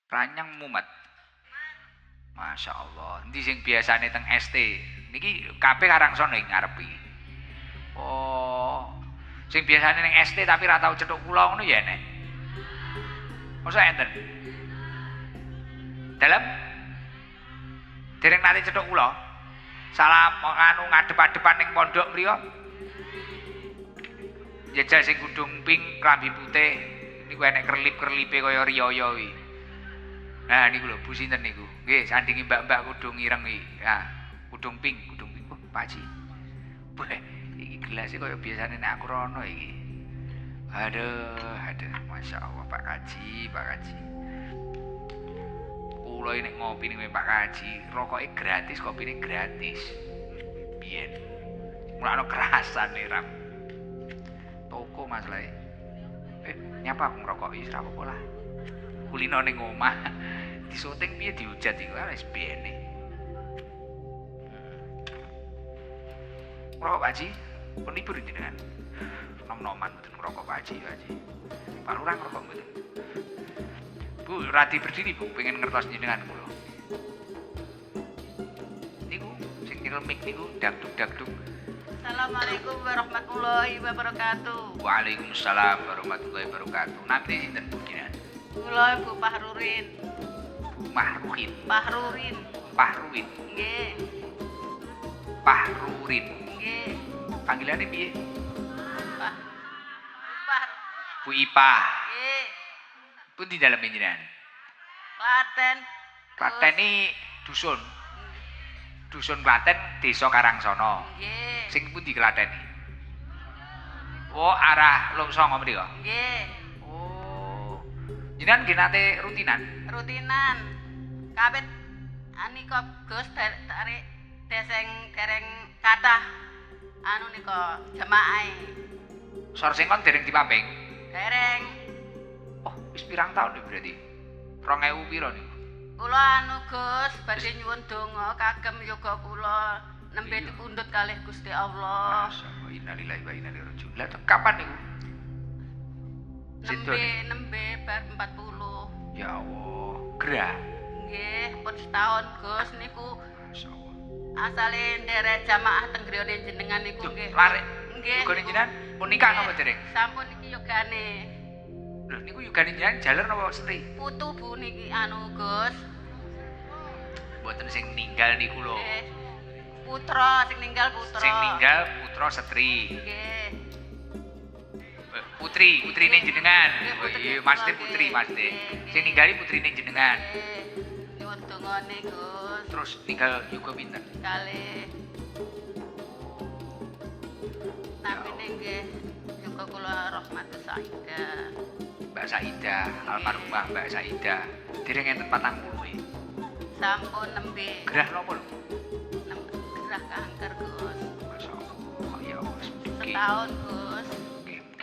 Ranyang mumet. Masya Allah. Endi sing biasane teng ST. Niki kabeh Karangsono iki ngarepi. Oh. Sing biasane ning ST tapi ra tau cethuk kula ngono ya enek. Mosok enten. Dalem dereng nate cethuk kula. Salah anu ngadep-adepan ning pondok mriyo. Jajal sing kudung pink klambi putih niku enek kerlip-kerlipe kaya riyaya wi. Nah niku lho Bu sinten niku. Nggih sandingi mbak-mbak kudung ireng iki. Nah, kudung pink. Oh, Pak Haji. Boleh iki gelas kaya biasane nek aku rono iki. Aduh, Masya Allah Pak Haji. Kula ini ngopi ning Pak Haji, rokoke gratis, kopine gratis. Biyen. Mulane kerasan nih Ram. Toko masalahe. Nyapa aku ngerokoki ora apa-apa lah. Kulino ning omah. Disunting piye diujat iku wis bene. Ngerokok Pak Haji, pun libur jenengan. Nom-noman mboten ngerokok Pak Haji. Pak Lurah ngerokok mboten. Bu, radi berdiri Bu, pengen ngertos jenengan kula. Niku sing nyekel mic niku dagduk. Assalamualaikum warahmatullahi wabarakatuh. Waalaikumsalam warahmatullahi wabarakatuh. Namine sinten Bu jenengan? Kula Ibu Pahrurin. Mahruhin. Pahrurin. Nggih. Pahrurin. Nggih. Panggilane piye? Pah. Bu Ipah. Nggih. Pundi dalem jenengan? Klaten. Klaten iki dusun. Dusun Klaten, Desa Karangsono. Nggih. Sing pundi Klaten iki? Oh, arah Longsongo mriko. Nggih. Oh. Jenengan nggih nate Rutinan. Kawit anika Gus tarik deseng dereng kathah anu nika jamaah. Sor sing kon dereng dipamping. Dereng. Oh, wis pirang taun iki berarti? 2000 piro niku? Kula anu Gus badhe nyuwun donga kagem yoga kula nembe dipundhut kalih Gusti Allah. Masyaallah, innalillahi wa inna ilaihi raji'un. Lah kapan niku? Nembe bar 40. Ya Allah, gerah. Nggih, pun setahun Gus niku Masyaallah. asale nderek jamaah teng griyane jenengan niku nggih. Lare. Nggih. Yogane jenengan pun nikah napa dereng? Sampun iki yogane. Lho niku yogane jenengan jaler napa setri? Putu Bu niki anu Gus. Mboten sing ninggal niku lho. Nggih. Putra sing ninggal putra. Sing ninggal putra setri. Nggih. Putrine jenengan. Nggih, Oh putri iya, kula, maksudnya nggih. putri, maksudnya. Nggih, Sing nggih. ninggali putrine jenengan. Nggih. Nyuwun dongane Gus. Terus ninggal juga pinten? Kalih. Namine nggih juga kula Rahmatus Saidah. Mbak Saidah, almarhumah Mbak Saidah. Dereng enten 40 Sampun nembe. Gerah napa lho? Gerah kanker Gus. Masyaallah, ya Allah. Setahun Gus.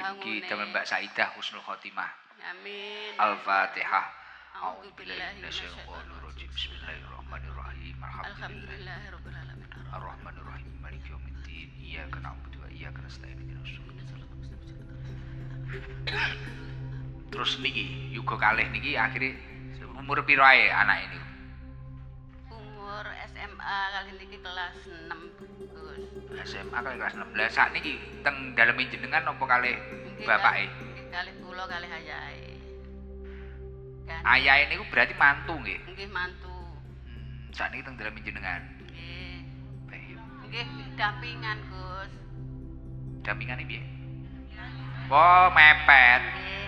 Mugi temen Mbak Saidah husnul khotimah. Amin. Al-Fatihah. A'udzubillahi minasyaitonir rajim. Bismillahirrahmanirrahim. Alhamdulillahirabbil alamin. Ar-Rahmanir-Rahim. Maliki yaumiddin. Iyyaka na'budu wa iyyaka nasta'in. Terus niki yuga kalih niki akhire umur piro ae anak ini? Umur SMA kali niki kelas 6 Gus. SMA kali kelas 16. Sak niki teng daleme jenengan apa kalih Nggih, bapake? nggih, kalih kula kalih ayahe. Ayahe niku berarti mantu nggih. Nggih mantu. Sak niki teng daleme jenengan. Nggih. Baik. Nggih dampingan Gus. Dampingane piye? Oh, mepet. Nggih,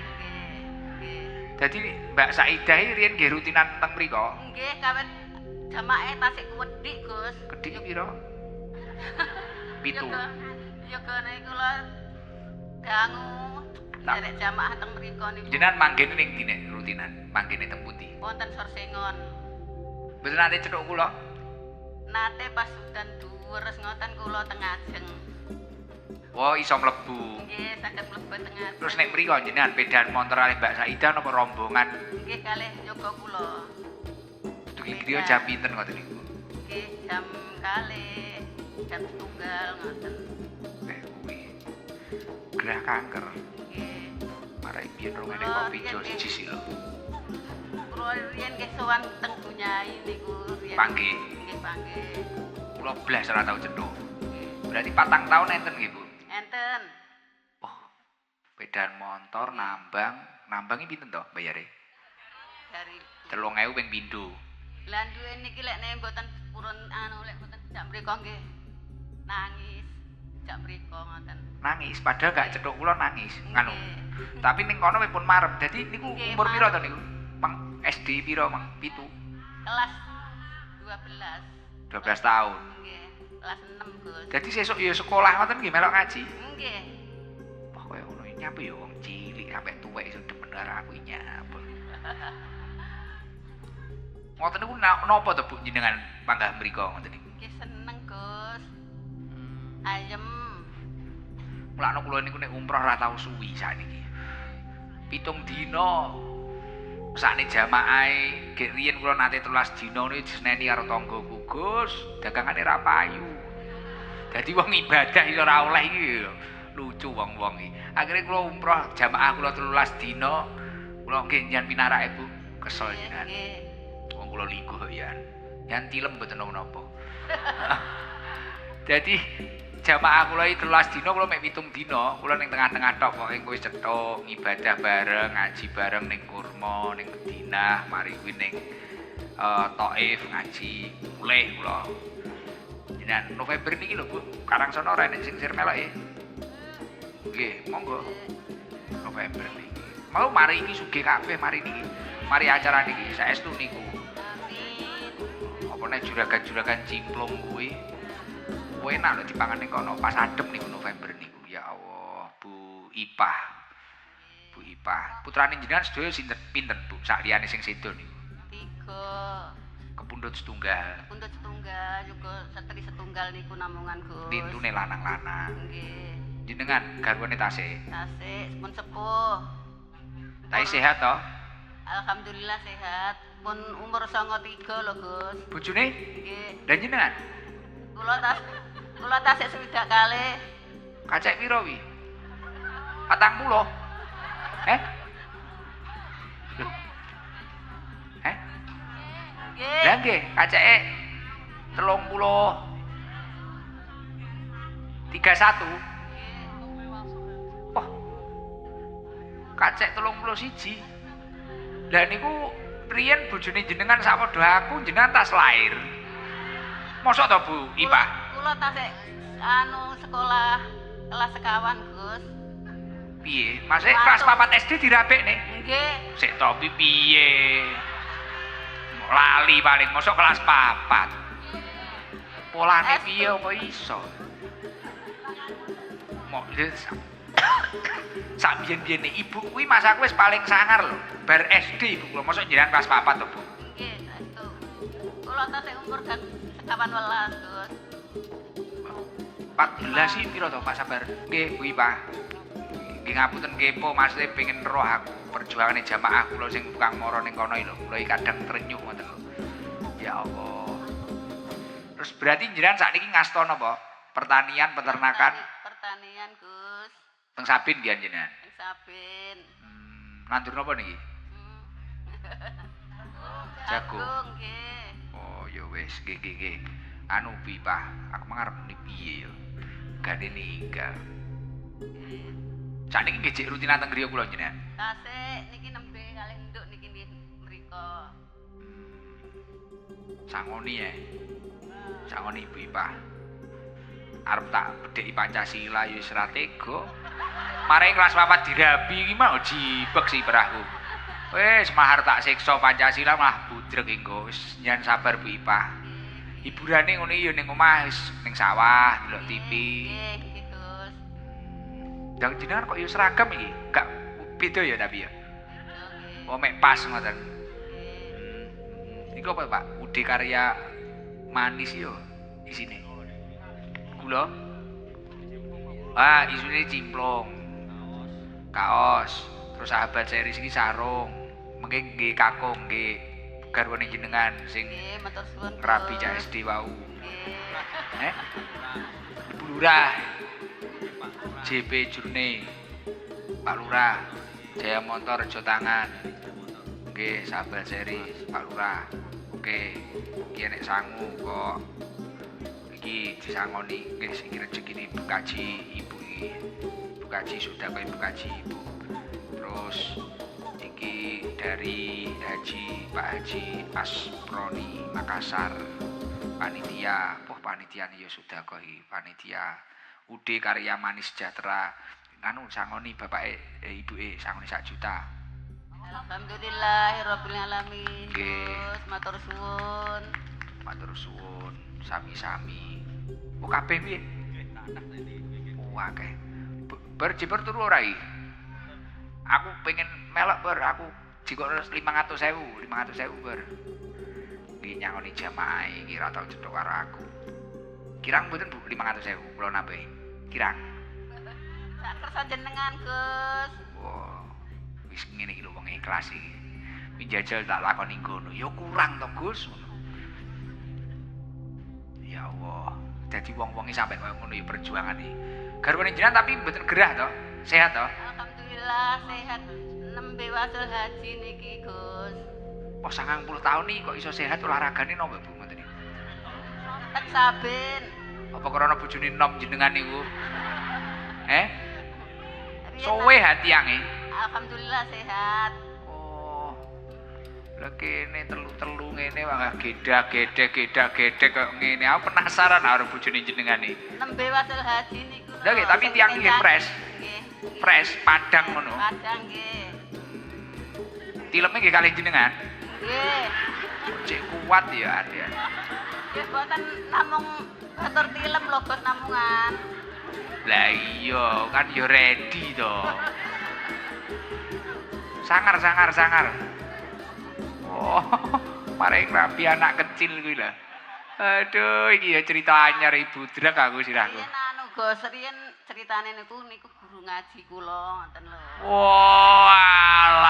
nggih. Dadi Mbak Saidah iki riyen nggih rutinan teng mriko. Nggih kawit jamaah tasik wedhik Gus. Gedhik piro? 7. Yogane kula dangu derek jamaah teng mriku niku. Jenengan manggene ning ndi nek rutinan? Manggene teng pundi? Wonten Sorsengon. Mboten nate cethuk kula. Nate pas udan dhuwur ngoten kula teng ajeng. Oh, iso mlebu. Nggih, saged mlebu teng ajeng. Terus nek mriko jenengan pedahan montor kalih Mbak Saidah napa rombongan? Nggih kalih yoga kula. Dugi griya jam pinten ngoten niku? Nggih jam kalih, jam setunggal ngoten. Kuwi. Gerah kanker. Nggih. Marai biyen rong ngene kopi jo siji sih lho. kula riyen nggih sowan teng Bunyai niku riyen. Panggih. Nggih panggih. Kula blas ora tau cethuk. Berarti 4 tahun enten nggih, Bu. Enten. Oh. Sepedaan motor nambang iki pinten to bayare? Dari 3.000 ping pindho. Lah duwe niki lek nek mboten purun lek mboten jak mriko nggih nangis. Jak mriko ngoten. Nangis padahal gak cethuk kula nangis. Nganu. Nggih. Tapi ning kono pun marem. Dadi niku Nggih, umur piro to marem. niku? Mang SD piro, Mang? 7. Kelas 12. 12 tahun. Nggih, kelas 6, Gus. Jadi sesuk ya sekolah ngoten nggih melok ngaji. Nggih. Wah koyo ngono nyapa ya wong cilik sampe tuwek iso demen karo aku nyapa. Ngoten niku napa to Bu jenengan panggah mriku ngoten niku? Nggih seneng, Gus. Ayem. Mulane kula niku nek umroh ora tau suwi sakniki. 7 dina sakne jamaahe gek riyen kula nate 13 dina niku diseneni karo tanggoku Gus, dagangane ra payu. Dadi wong ibadah iso ora oleh iki lucu wong-wong iki. Akhire kula umroh jamaah kula 13 dina kula nggih nyan pinarake Bu kesel jenengan. Nggih. Wong kula lingguh yan. Yan tilem mboten napa-napa. Dadi jamaah kula iki 13 dina kula mek 7 dina, kula ning tengah-tengah tok pokoke wis cetuk ibadah bareng, ngaji bareng ning Kurma, ning Madinah, mari kuwi ning Thaif ngaji mulih kula. Jenengan November niki lho Bu, Karangsono ora enek sing meloke. Nggih, monggo. November niki. Mau mari iki sugih kabeh mari niki. Mari acara niki saestu niku. Amin. Apa nek juragan-juragan cimplung kuwi enak lho dipangan ning kono pas adem niku November niku. Ya Allah, Bu Ipah. Bu Ipah. Putrane jenengan sedaya sinten pinten Bu? Sak liyane sing sedo niku. 3. Kepundhut setunggal. Untuk setunggal juga setri setunggal niku namungan, Gus. Tintune lanang-lanang. Nggih. Jenengan garwane tasih. Tasik pun sepuh. Tasih sehat to? Alhamdulillah sehat. Pun umur 93 lho, Gus. Bojone? Nggih. Dan jenengan? Kula tasik swidak kalih. Kacek piro wi? 40. Eh? Loh. Eh? Nggih. Lah nggih, kaceke 30. 31. Wah. Kacek 31. Lah niku riyen bojone jenengan sapadha aku jenengan tas lair. Mosok to Bu Ipah? Kula tasik sekolah kelas sekawan, Gus. Piye? Masih kelas 4 SD dirabekne? Nggih. Sik to piye? Lali paling mosok kelas 4. Polane piye apa iso? Mok sak biyen-biyene ibu kuwi masaku wis paling sangar lho. Bar SD ibu kula mosok jenengan kelas 4 to, Bu. Nggih, saestu. Kula tasik umur kan sekawan welas, Gus. 14 sih piro to Pak Sabar? Nggih, Bu Ipah. Nggih ngapunten kepo maksudnya pengen roh aku perjuangane jamaah kula sing tukang mara ning kono lho. Kula iki kadang trenyuh ngoten lho. Ya Allah. Terus berarti jenengan sakniki ngasta napa? Pertanian, peternakan, Pertanian, Gus. teng Sabin nggih jenengan. Ing Sabin. Nandur napa niki? Jagung. Jagung nggih. Oh ya wis, nggih. Anu Bu Ipah, aku mangarep ni piye ya. Gane ninggal. Sakniki nggih jek rutinan teng griya kula jenengan. Tasik niki nembe kalih nduk niki mriko. Sangoni ya. Sangoni Ibu Ipah. Arep tak bedheki Pancasila ya wis ra tega. Mare kelas 4 dirabi iki mau jibek si perahku. Wis mahar tak siksa Pancasila malah budreg engko wis nyan sabar Bu Ipah. Hiburane ngono ya ning omah wis ning sawah delok TV. Nggih, nggih, Gus. Lah jenengan kok ya seragam iki? Gak beda ya tapi ya. Nggih. Oh mek pas ngoten. Nggih. Iku apa Pak? Ude karya manis yo isine. Gula. Ah, isine cimplung. Kaos. Terus sahabat series iki sarung. Mengke nggih kakung nggih garwane jenengan sing Nggih, matur suwun. ngerabi Gus. Cak SD wau. Nggih. Ibu Lurah. JP Jurne. Pak Lurah. Jaya Montor Rejo Tangan. nggih sahabat series Pak Lurah. Oke. Iki nek sangu kok iki disangoni nggih sing rezekine Ibu Kaji Ibu iki. Ibu Kaji sudah kok Ibu Kaji Ibu. Terus iki dari Pak Haji Asproni Makassar. Panitia, panitia ya sudah kok panitia UD Karya Manis Sejahtera. Anu sangoni bapake ibuke sangoni 1 juta. Alhamdulillahirabbil alamin. Gus, matur suwun. Matur suwun, sami-sami. Oh kabeh piye? Oh akeh. Ber turu ora iki? Aku pengen melok ber, aku jikono 500.000 ber. Iki nyangoni jamaah iki ra tau cedhok karo aku. Kirang mboten Bu 500.000 kula nambahi. Kirang. Sak kersa jenengan, Gus. Wah. Wis ngene iki lho wong ikhlas iki. Pinjajal tak lakoni ngono. Ya kurang to, Gus. Ya Allah. Dadi wong-wonge sampe koyo ngono ya perjuangan iki. Garwane jenengan tapi mboten gerah to? Sehat to? Alhamdulillah sehat. Nembe wasul haji niki, Gus. Wah 90 tahun nih kok iso sehat olahragane napa Bu ngoten niku? Tak saben. Apa karena bojone nom jenengan niku? Sowe hati yange. Alhamdulillah sehat. Oh. Lah kene telu-telu ngene wae gedhe-gedhe kok ngene. Aku penasaran karo bojone jenengan iki. Nembe wasul haji niku. Lah nggih tapi tiyang iki fresh. Nggih. Fresh Padang ngono. Padang nggih. Tileme nggih kalih jenengan. Nggih. Cek kuat ya Ade. Nggih boten namung batur tilem lho Gus namungan. Lah iya kan ya ready to. Sangar. Oh, paling rapi anak kecil kuwi lho. Aduh, iki ya cerita anyar Ibu Drek aku sirahku. Riyen anu Gus, riyen ceritane niku guru ngaji kula ngoten lho. Walah.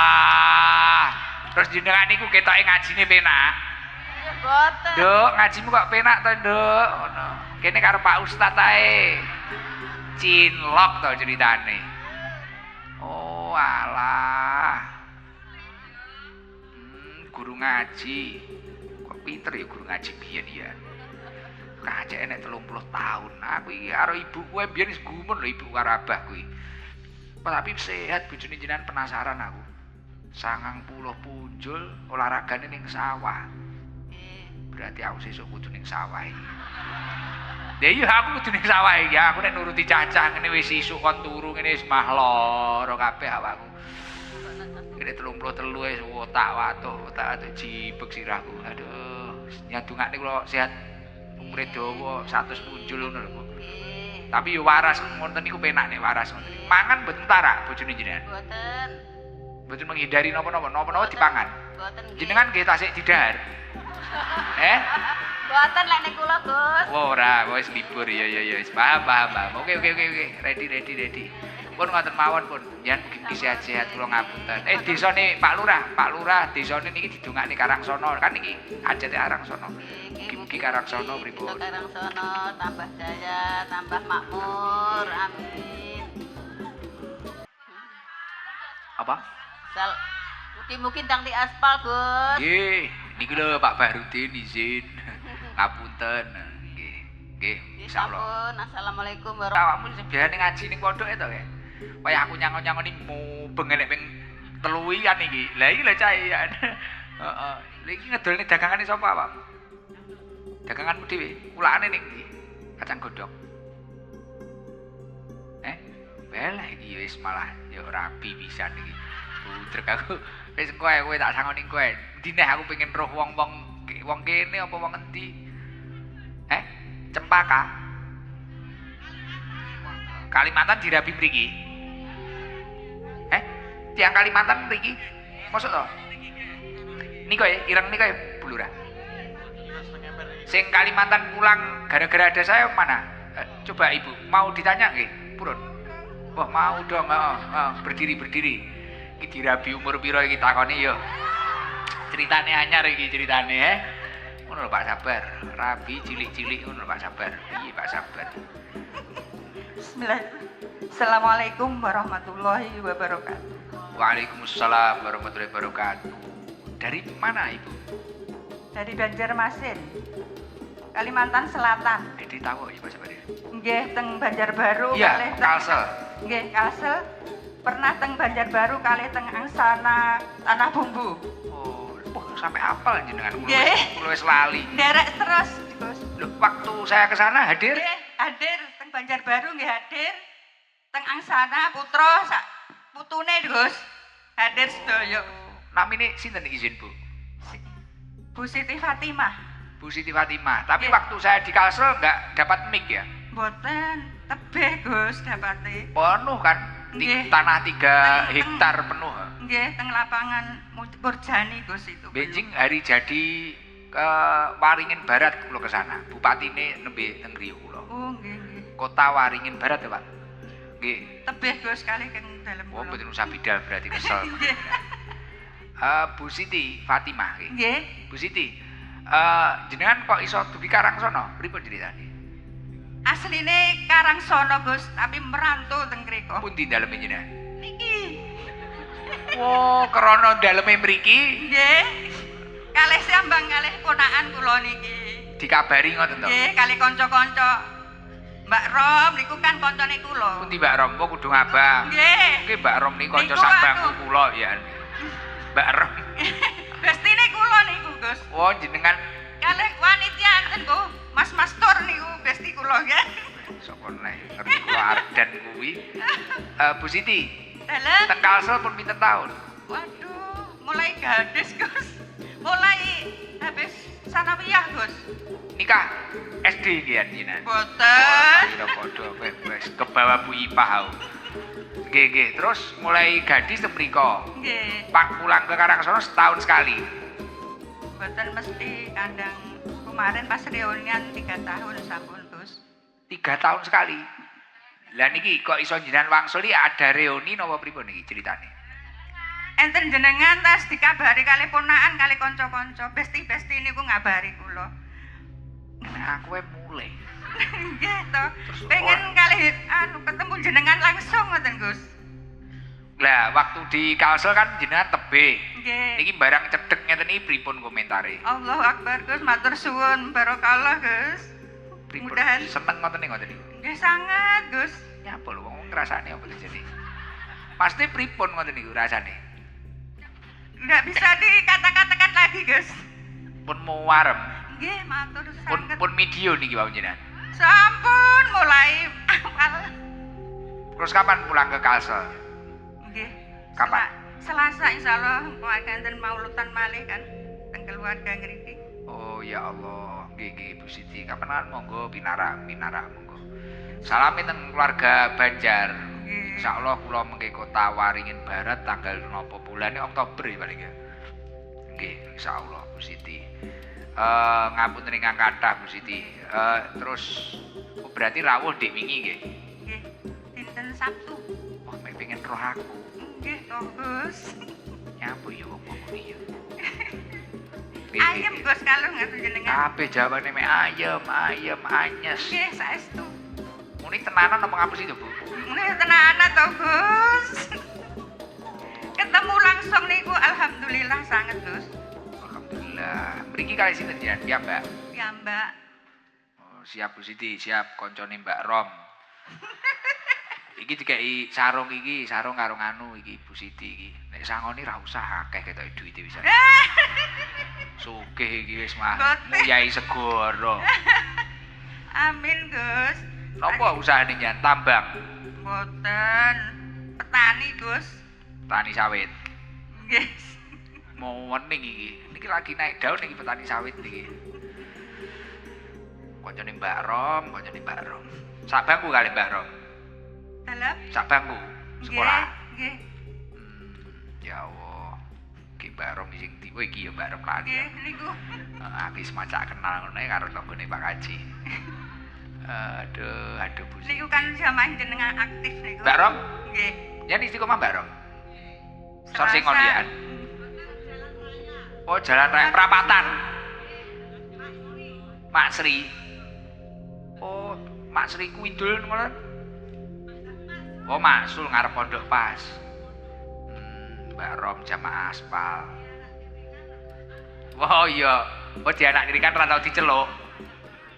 Terus jenengan niku ketoke ngajine penak. Iya boten. Nduk, ngajimu kok penak to, Nduk? Ngono. Kene karo Pak Ustaz ae. Cinlok to ceritane. Oh, alah. Guru ngaji. Kok pinter ya guru ngaji biyen ya. Kacek enek 30 tahun. Aku iki karo ibu kowe biyen wis gumun lho ibu karo abah kuwi. Tapi sehat bojone jenengan penasaran aku. 90 punjul olahragane ning sawah. Berarti aku sesuk kudu ning sawah iki. Ya iya aku kudu ning sawah iki. Aku nek nuruti cacah ngene wis isuk kon turu ngene wis mah lara kabeh awakku. Kene 33 wis otak watuh jibeg sirahku. Aduh, nyadungake kula sehat umure dawa 100 punjul ngono lho, Bu. Tapi yo waras ngoten niku penak nek waras ngoten. Mangan mboten tarak bojone jenengan. Boten. Mboten menghindari napa-napa dipangan. Boten. Jenengan nggih tasik didahar. Boten lek nek kula, Gus. Ora, wis libur ya wis paham. Oke. Ready. Pun ngoten mawon pun. Yen mugi sehat-sehat kula ngapunten. Desane Pak Lurah desane niki didongakne Karangsono kan niki ajete Karangsono. Mugi Karangsono pripun? Karangsono tambah jaya, tambah makmur. Amin. Apa? Mugi-mugi ndang di aspal, Gus. Nggih, niki lho Pak Bahrudin izin. Ngapunten. Nggih, insyaallah. Assalamualaikum warahmatullahi Awakmu sing biasane ngaji ning pondoke to, Kek? Kaya aku nyangon-nyangoni mubeng nek ping 3 kan iki. Lah iki lho cah ya. Heeh. Lha iki ngedolne dagangane sapa, Pak? Daganganmu dhewe. Ulakane ning ndi? Kacang godhong. Belah iki wis malah ya rapi pisan iki. Budrek aku. Wis kowe tak sangoni kowe. Endi neh aku pengen roh wong kene apa wong endi? Cempaka. Kalimantan dirabi mriki. Tiang Kalimantan mriki. Mosok to? Niko ya, ireng niko ya, Bu Lurah. Sing Kalimantan pulang gara-gara ada saya mana? Coba Ibu, mau ditanya nggih? Purun. Wah, mau dong, berdiri. Iki dirabi umur piro iki takoni yo. Ceritane anyar iki ceritane, Ngono lho Pak Sabar, rabi cilik-cilik ngono Pak Sabar. Piye Pak Sabar? Bismillah. Assalamualaikum warahmatullahi wabarakatuh. Waalaikumsalam warahmatullahi wabarakatuh. Dari mana Ibu? Dari Banjarmasin, Kalimantan Selatan. Edi tahu ya Pak Sabari? Nggih teng Banjarbaru Iya, kalih teng Kalsel. nggih Kalsel. Pernah teng Banjarbaru kalih teng Angsana Tanah Bumbu. Oh, sampai apal jenengan Nggih. kula wis lali. Nderek terus, Gus. Loh, waktu saya ke sana hadir? Nggih, hadir teng Banjarbaru nggih hadir. Teng Angsana putra sak putune, Gus. Hadir sedaya. Namine sinten iki izin Bu? Bu Siti Fatimah. Bu Siti Fatimah. Tapi Nggih. waktu saya di Kalsel nggak dapat mic ya? Mboten tebih, Gus, dapate. Penuh kan? Nggih. Tanah 3 Teng- hektar penuh. Nggih, teng lapangan Murjani, Gus itu. Benjing hari jadi ke Waringin Barat kula ke sana. Bupatine nembe teng griya kula. Oh, nggih, nggih. Kota Waringin Barat ya, Pak. Nggih. Tebih, Gus, kalih keng dalem Oh, kula. mboten usah bidal berarti kesel. Nggih. Bu Siti Fatimah nggih. Nggih. Bu Siti, jenengan kok iso dugi Karangsono? Pripun ceritane? Asline Karangsono, Gus, tapi merantau teng mriku. Pundi daleme jenengan? Niki. Oh, krana daleme mriki Nggih. Kalih sambang kalih ponakan kula niki. dikabari ngoten to. Nggih, kalih kanca-kanca. Mbak Rom niku kan kancane kula. Pundi Mbak Rom kok kudu ngabang? Nggih. Nggih Mbak Rom niku kanca Niku sak bangku anu. kula ya. Mbak Rom. Bestine kula niku, Gus. Oh, jenengan Kalih wanita enten ku, Mas Tur niku besti kula nggih. sapa neh ngerti kula ardan kuwi. Bu Siti, Dalah. teng Kalsel pun pinten taun? Waduh, mulai gadis, Gus. Mulai habis sanawiyah, Gus. Nikah SD kian jenengan. Boten. Kira padha wis kebawa Bu Ipah aku. Nggih, nggih. Terus mulai gadis teng mriko. Nggih. Pak pulang ke Karangsono setahun sekali. Boten mesti kandang kemarin pas reunian 3 tahun sampun, Gus. 3 tahun sekali. Lah niki kok iso jenengan wangsuli ada reuni napa pripun niki ceritane? Enten jenengan tas dikabari kalih ponakan kalih kanca-kanca. Besti-besti niku ngabari kula. Nah, aku mulai. Nggih to. Pengen kalih ketemu jenengan langsung ngoten, Gus. Lah waktu di Kalsel kan jenengan tebih. Nggih. Niki barang cedhek ngeten iki pripun komentare? Allahu Akbar, Gus, matur suwun, barokallah, Gus. Pripun? Mudahan Seneng ngoten iki. nggih sangat, Gus. Nyapa lho wong ngrasane apa terjadi? Pasti pripun ngoten niku rasane? Nggak bisa dikata-katakan lagi, Gus. Pun muwarem, Nggih, matur pun sangat. pun video niki wau jenengan. Sampun mulai apal. Terus kapan pulang ke Kalsel? Nggih. Kapan? Selasa insyaallah keluarga enten maulutan malih kan teng keluarga ngriki. Oh ya Allah, nggih nggih Bu Siti. Kapan monggo pinara monggo. Salami teng keluarga Banjar. Nggih. Insyaallah kula mengke kota Waringin Barat tanggal napa bulan Oktober ya paling ya. Nggih, insyaallah Bu Siti. Ngapunten ingkang kathah Bu Siti. Terus berarti rawuh dik wingi nggih. Nggih. Dinten Sabtu. Wah, mek pengen roh aku. Nggih to, Gus. Nyapa ya wong iki ya. Ayem, Gus, kalau ngatur jenengan. Kabeh jawane mek ayem, anyes. Nggih, saestu. Muni tenanan apa ngapus itu, Bu? Nggih tenanan to, Gus. Ketemu langsung niku alhamdulillah sangat, Gus. Alhamdulillah. Mriki kali sinten jenengan? Ya, Mbak. Ya, Mbak. Oh, siap Bu Siti, siap koncone Mbak Rom. Iki dikei sarung iki, sarung karo nganu iki Bu Siti iki. Nek sangoni ra usah akeh ketoke duwite wis. Sugih iki wis mah muyai segoro. Amin, Gus. Napa usahane njan tambang, Boten. Petani, Gus. petani sawit. Nggih. Mau wening iki. Niki lagi naik daun iki petani sawit iki. Koncone Mbak Rom. Sak bangku kali Mbak Rom. Dalam? Sak bangku sekolah. Nggih. Ya Allah. Ki Mbak Rom sing ndi? Oh iki ya Mbak Rom lali. Nggih, niku. Aku semacam kenal ngono ya karo tanggane Pak Kaji. Aduh Bu. Niku kan jamaah jenengan aktif niku. Mbak Rom, Nggih. yen istiqomah Mbak Rom. Selasa. Sorsing kondian. Oh, jalan raya perapatan. Mak Sri. Oh, Mak Sri Kuidul ngono. Oh, Maksul ngarep pondok pas. Mbak Rom jamaah aspal. Oh iya. Oh dianak tirikan ra tau diceluk.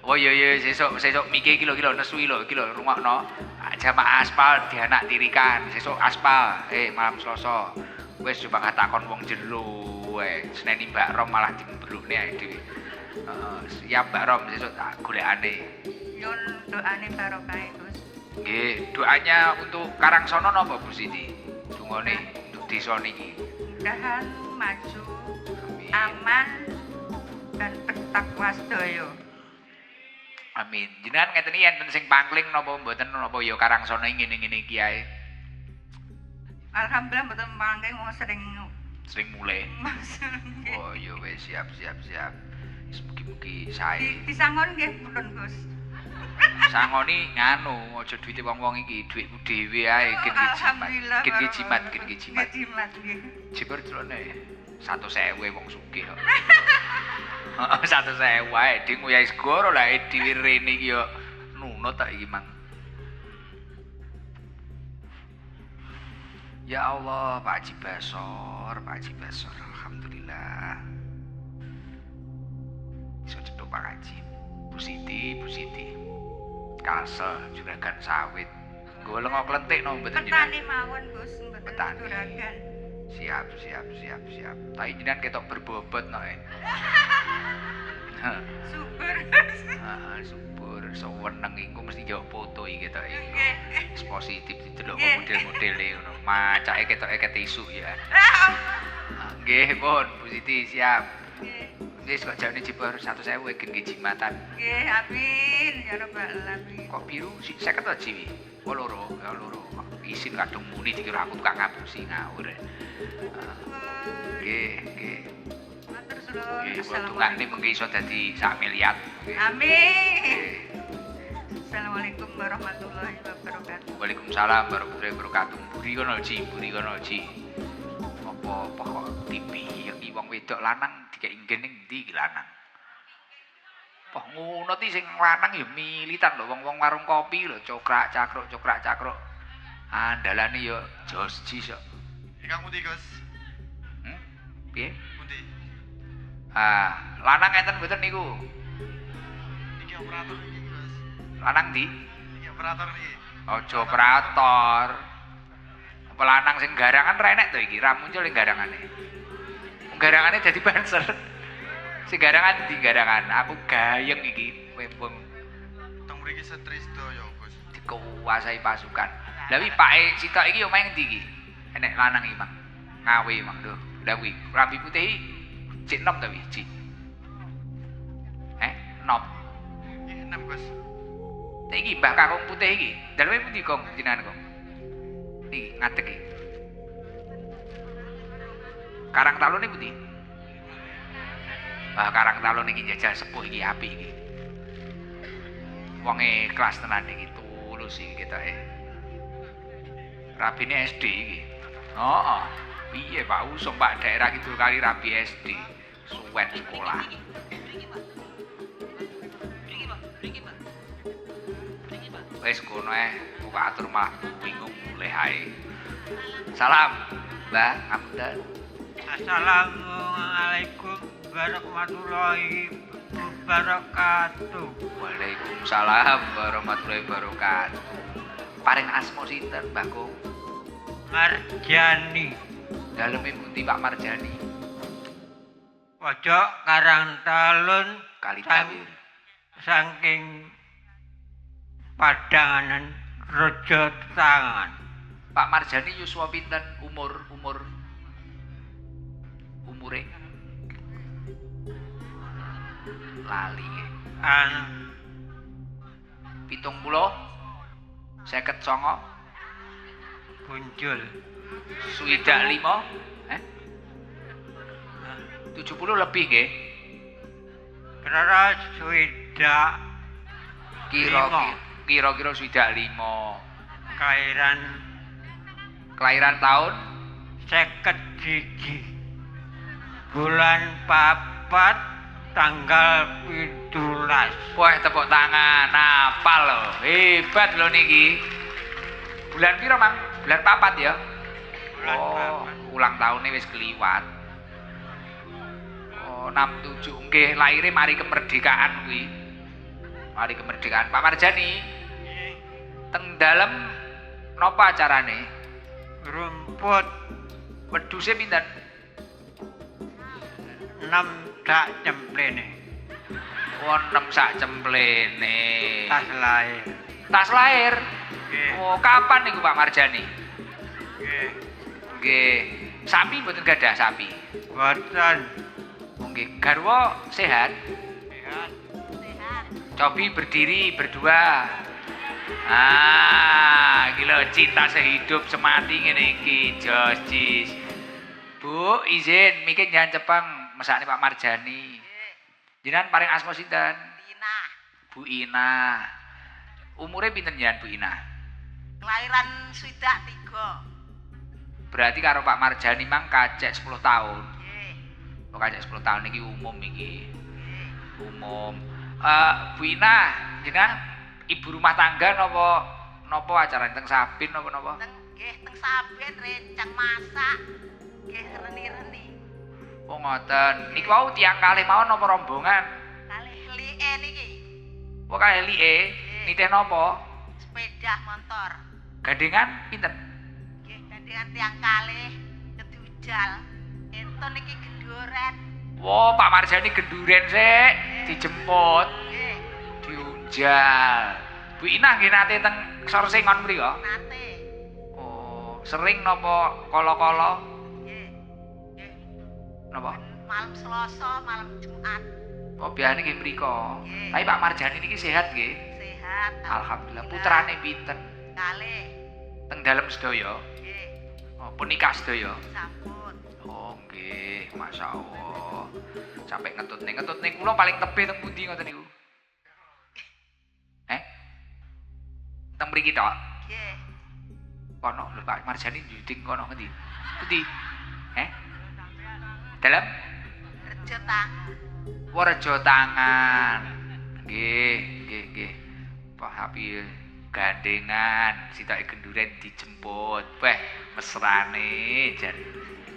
Oh iya sesuk miki iki lho nesu iki lho rungokno. Jamaah aspal dianak tirikan, sesuk aspal. Malam Selasa. Wis coba ngatakon wong jero seneni Mbak Rom malah dimbrukne ae dhewe. Siap Mbak Rom sesuk tak golekane. Nyun doane barokah Gus. Nggih, doanya untuk Karangsono napa Bu Siti? Dungane untuk desa niki. Mudahan maju, Amin. aman dan bertakwa sedaya. Amin. Jenengan ngeten iki enten sing pangling napa mboten napa ya Karangsono ngene-ngene iki ae. Alhamdulillah mboten mangke wong Sering mulai. nggih. Oh iya wis siap. Mugi-mugi sae. Disangon nggih pun Gus. Sangoni nganu aja duwite wong-wong iki, duitmu dhewe ae gen Alhamdulillah. jimat. Gen jimat. Jimat nggih. Jibar celone 100.000 wong sugih kok. Heeh 100.000 ae ding nguyai segoro lah dhewe rene iki yo nunut tak iki mang. Ya Allah, Pak Haji Basor, alhamdulillah. Iso cedhok Pak Haji. Bu Siti. Kasel juragan sawit. Nggo lengo klentik no mboten jenengan. Petani mawon Gus, mboten Petani. juragan. Siap. Tapi jenengan ketok berbobot no. Subur. Subur, seweneng iku mesti njawab foto iki ketok iki. Nggih. Wis positif didelok Nggih. model-modele ngono. Macake ketoke ketisuk ya. Nggih, pun Bu Siti siap. Nggih. Wis kok jane jebor 100.000 gen jimatan. Nggih, amin ya rabbal alamin. Kok biru 50 to jiwi? Oh loro. Isin kadung muni dikira aku tukang ngapusi ngawur. Nggih. Matur suwun. Nggih, tungane mengki iso dadi sak miliar. Amin. Assalamualaikum warahmatullahi wabarakatuh. Waalaikumsalam warahmatullahi wabarakatuh. Buri kono Ji. Apa kok dipiyeki wong wedok lanang dikek inggen ning ndi iki lanang? Apa ngono ti sing lanang ya militan lho wong-wong warung kopi lho, cokrak cakruk. Andalane ya Jos Ji sok. Ingkang pundi, Gus? Piye? Pundi? Lanang enten mboten niku? Iki operator iki, Gus. Lanang ndi? Iki operator iki. Aja operator. Apa lanang sing garangan ra enek to iki, ra muncul ing garangane. Garangane dadi banser. Sing garangan di garangan. Aku gayeng iki wong Teng mriki setris sedaya, Gus. dikuasai pasukan. Lah wi pake sitok iki yo main ndi iki? Enek lanang iki, Mang. Ngawe, Mang, lho. Lah wi rambi putih iki cek nom ta wi, Ci? Nom. Iki 6, Gus. Iki Mbah Kakung putih iki. Daleme pundi Kong jenengan Kong? Niki ngadeg iki. Karang Talun iki pundi? Karang Talun iki jajal sepuh iki apik iki. Wonge kelas tenan iki tulus iki ketoke. Rabine SD iki. Heeh. Piye Pak usung Pak daerah Kidul Kali rabi SD. Suwen sekolah. Wis kono kok atur malah bingung mulai ae. Salam, Mbah Amdan. Assalamualaikum warahmatullahi wabarakatuh. Waalaikumsalam warahmatullahi wabarakatuh. Paring asma sinten, Mbah Kong? Marjani, Daleme pundi Pak Marjani? pojok Karang Talun, Kali Tawir. saking Padanganan Rejo Tangan. Pak Marjani yuswa pinten umure? Lali nggih. 70 59 Muncul. swidak 5 70 lebih nggih. Kira swidak Kira-kira swidak 5. Kelahiran tahun 51 bulan papat tanggal 17. wah tepuk tangan apal lho hebat lho niki bulan piro Mang? Bulan papat ya? Bulan papat. Ulang tahunnya wis keliwat. Oh Oh 67 nggih laire mari kemerdekaan kuwi. Mari kemerdekaan Pak Marjani. Teng dalem napa acarane? Rumput Wedhuse pinten? 6 dak cemplene. Oh 6 sak cemplene. Tas lair. Tas lahir. Nggih. Oh kapan niku Pak Marjani? Nggih. Nggih. Sapi mboten gadah sapi. Boten. Nggih, garwa sehat. Sehat. Sehat. Cobi berdiri berdua. Gila cinta sehidup semati ngene iki, jos cis. Bu, izin mikir jangan cepeng mesakne Pak Marjani. Jenengan paring asma sinten? Dina. Bu Ina. Umure pinten jenengan Bu Ina? Kelahiran swidak 3. Berarti karo Pak Marjani mang kacek 10 tahun. Nggih. Oh kacek 10 tahun iki umum iki. Nggih. Umum. Bu Ina, jenengan ibu rumah tangga napa acara teng Sabin napa? Teng Sabin rencang masak. Nggih reni-reni. Oh ngoten. Niku wau tiyang kalih mawon napa rombongan? Kalih like niki. Oh kalih like. Nitih napa? Sepeda motor. Gandengan pinten? Nggih gandengan tiang kalih kedujal. Enton niki genduren. Wo Pak Marjani genduren sik dijemput, Nggih. diunjal. Bu Ina nggih nate teng Sorsengon mriko? Nate. Oh, sering napa kala-kala? Nggih. Nggih. Napa? Malam Selasa, malam Jumat. Oh, biasane nggih mriko. Nggih. Tapi Pak Marjani niki sehat nggih? Sehat. Alhamdulillah. Putrane pinten? Kalih. Teng dalem sedaya? Nggih. Oh, pun nikah sedaya? Sampun. Oh, nggih, masyaallah. Sampai ngetutne kula paling tebih teng pundi ngoten niku? Teng mriki tok. Nggih. Kono lho Pak Marjani njuding kono ngendi? Pundi? Dalam Rejo tang. Rejo Tangan. Nggih. Pak Hapi gandengan, sitoke genduren dijemput. Weh, mesrane jan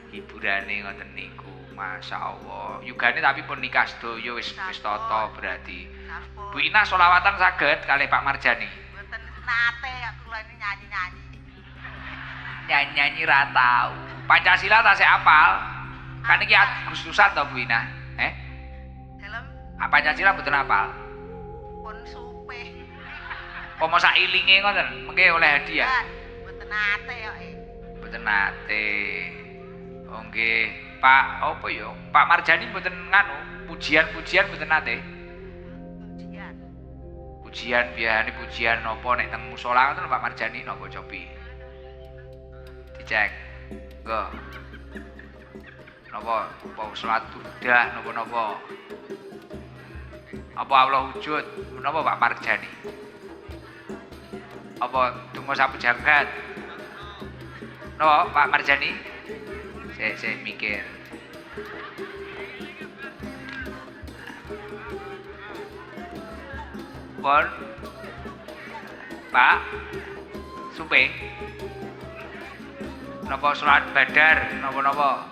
hiburane ngoten niku. Masyaallah. Yugane tapi pun nikah sedaya wis tata berarti. Sampun. Bu Ina selawatan saged kalih Pak Marjani. Mboten nate kula ini nyanyi-nyanyi. Nyanyi ra tau. Pancasila tasih apal. Kan iki Agustusan to Bu Ina. Dalam Pancasila mboten apal. pun supih. Pomo sak ilinge ngoten, mengke oleh hadiah. Mboten nate kok. Mboten nate. Oh nggih, Pak apa ya? Pak Marjani mboten nganu, pujian-pujian mboten nate. Ujian. Pujian biasane pujian napa nek teng musala ngoten Pak Marjani napa cobi. Dicek. Nggo. Napa salat dudah napa-napa. Apa Allah wujud menapa Pak Marjani? Apa donga sapu jagat? Napa Pak Marjani? Saya mikir. Pon. Pak. Supe. Napa salat badar napa-napa?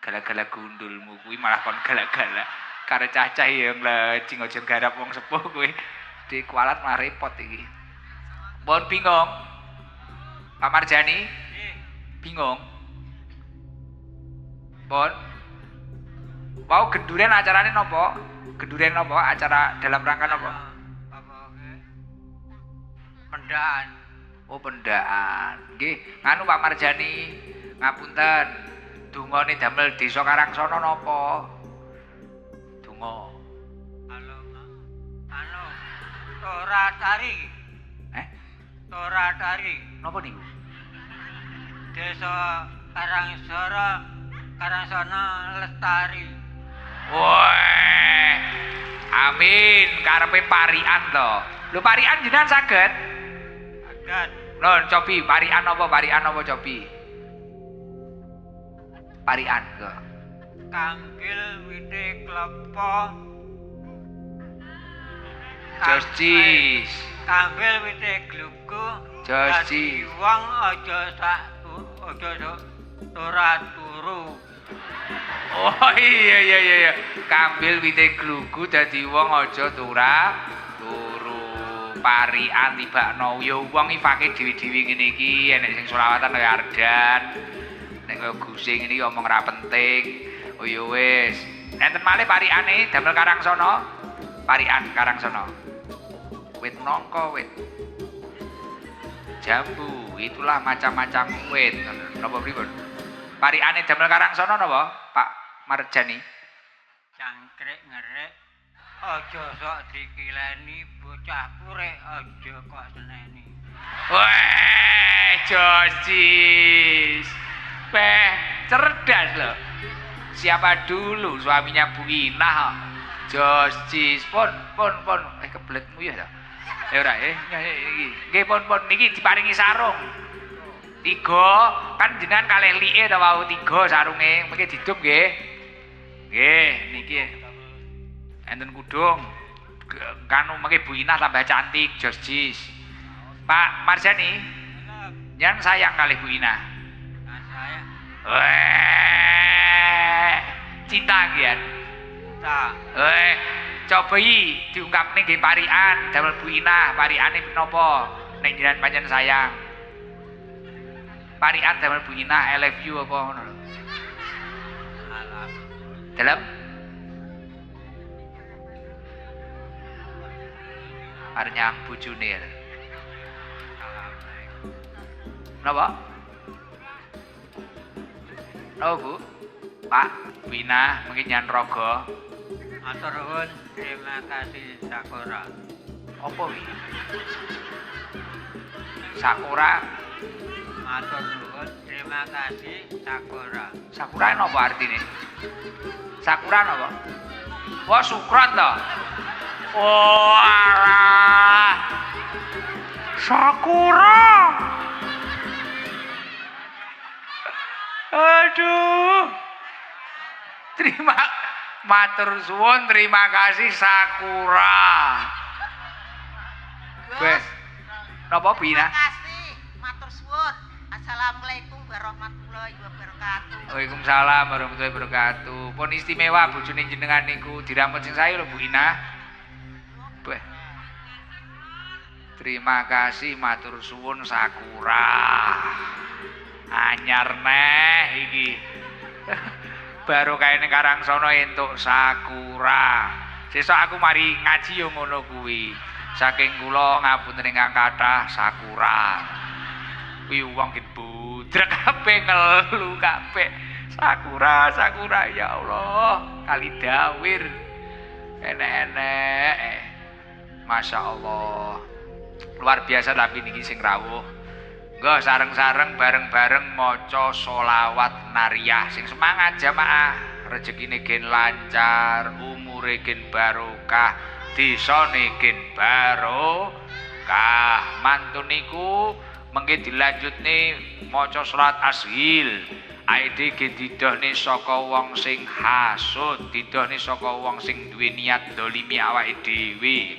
Gala-gala gundulmu kuwi malah kon galak-galak karo cacah yang lajeng aja garap wong sepuh kuwi. Di kualat malah repot iki. Pon bingung. Pak Marjani? Bingung. Pon. Mau genduren acarane napa? Genduren napa? Acara dalam rangka napa? Pendaan. Oh, pendaan. Nggih, nganu Pak Marjani. Ngapunten. Dungane damel desa Karangsana napa? Donga. Toratari. Toratari. Napa niku? Desa Karangsana Lestari. Wah. Amin, karepe parian to. Lho parian jenengan saged? Adat. Lho cobi parian apa cobi? Parian ke. Kanggil wite klepo. Joscis. Kanggil wite glugu. Joscis. Wong aja ora turu. Oh iya. Kambil wite glugu dadi wong aja turu. Parian tibakno ya wong ifake dhewe-dhewe ngene iki enek sing selawatan kaya Ardan. Nek kaya Gusing ini omong ra penting. Oh ya wis. Enten malih pariane damel Karangsono. Parian Karangsono. Wit nangka wit. Jambu, itulah macam-macam wit. Napa pripun? Pariane damel Karangsono napa, Pak Marjani? Cangkrek ngerek. Aja sok dikileni bocah purek aja kok seneni. Weh, Josis. Cerdas loh. Siapa dulu suaminya Bu Inah? Josis. Pon. Kebeletmu ya. Ya ora iki. Nggih pon niki diparingi sarung. 3 kan jenengan kalih like ta wau 3 sarunge. Mengki didum nggih. Nggih, niki. Enten kudung. Kanu mengki Bu Inah tambah cantik, Josis. Pak Marjani, yang sayang kali Bu Inah. Nah, saya Cinta nggih. Coba diungkapne nggih parian damel Bu Inah, pariane menapa nek jenengan pancen sayang. Parian damel Bu Inah, I love you apa ngono lho. Dalam arnyang bojone. Napa? Napa Bu? Pak, Bu Inah mungkin nyan raga. matur nuwun, terima kasih Sakura. Apa wi? Sakura. Matur nuwun, terima kasih Sakura. Sakura napa artine? Sakura napa? Wah, sukron to. Oh, alah. Sakura. Aduh. Matur suwun, terima kasih Sakura. Wes. Napa Bina? Terima kasih, matur suwun. Assalamualaikum warahmatullahi wabarakatuh. Waalaikumsalam warahmatullahi wabarakatuh. Pun istimewa bojone jenengan niku dirambut sing sae lho Bu Ina. Weh. Terima kasih matur suwun Sakura. Anyar neh iki. Baru kaene Karangsono entuk Sakura. Sesuk aku mari ngaji yo ngono kuwi. Saking kula ngapunten ingkang kathah Sakura. Kuwi wong ki budrek kabeh ngelu kabeh. Sakura ya Allah, kali dawir. Enek-enek. Masya Allah. Luar biasa tapi niki sing rawuh. Nggo sareng-sareng bareng-bareng maca sholawat nariyah sing semangat jamaah. Rezekine gen lancar, umure gen barokah, desane gen barokah. Mantun niku mengke dilanjutne maca salat ashil. Aide ge didohne saka wong sing hasud, didohne saka wong sing duwe niat dolimi awake dhewe.